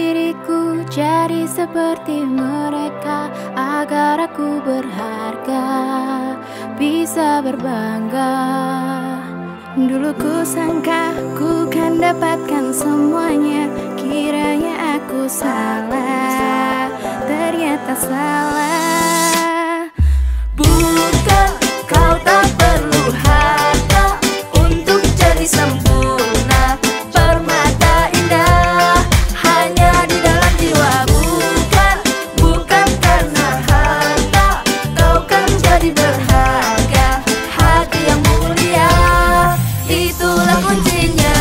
diriku jadi seperti mereka, agar aku berharga, bisa berbangga. Dulu ku sangka ku kan dapatkan semuanya, kiranya aku salah, ternyata salah. Bukan kau tak perlu harta untuk jadi sempurna, permata indah hanya di dalam jiwa. Bukan karena harta kau kan jadi berharga, hati yang mulia itulah kuncinya.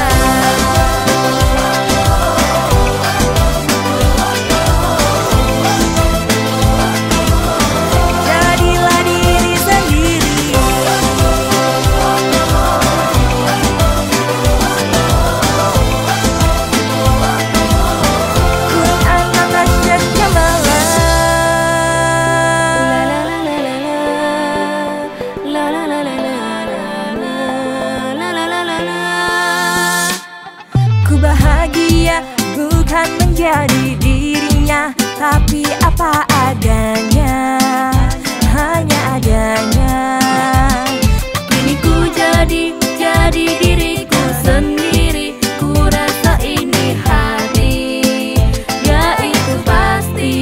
Jadilah diri sendiri, kurang anak rakyat kemalan. La la la la la la la la la la la. Ku bahagia bukan menjadi dirinya, tapi apa adanya, hanya adanya. Kini ku jadi diriku sendiri, ku rasa ini hati, ya itu pasti.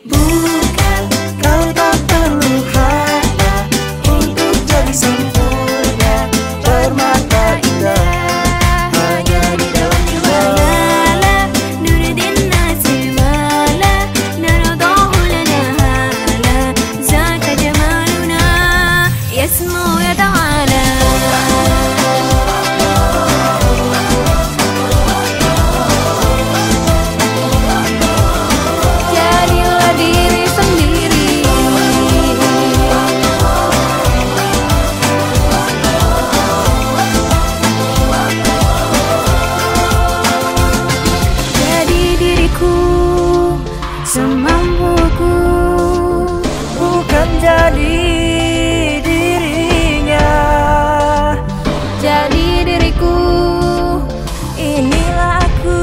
Bukan kau tak perlu harta untuk jadi sempurna, permata indah hanya di dalam jiwa. La nuridin nasi mala, naradahu lana hala, zaka jamaluna yasmu ya ta'ala. Jadilah diri sendiri, jadi diriku semampuku, bukan jadi dirinya. Jadi diriku, inilah aku,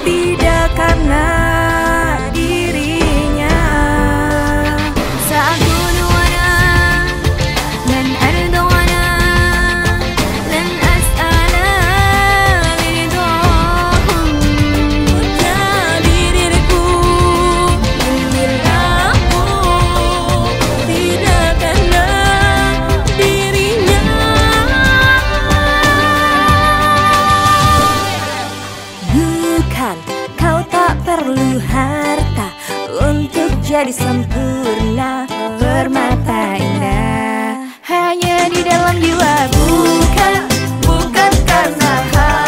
tidak karena dirinya. Sa'akunu ana lan ardu ana lan as'ala ridhahum. Jadi diriku, inilah aku, tidak karena dirinya. Bukan kau tak perlu harta untuk jadi sempurna, permata indah hanya di dalam jiwa. Bukan karena harta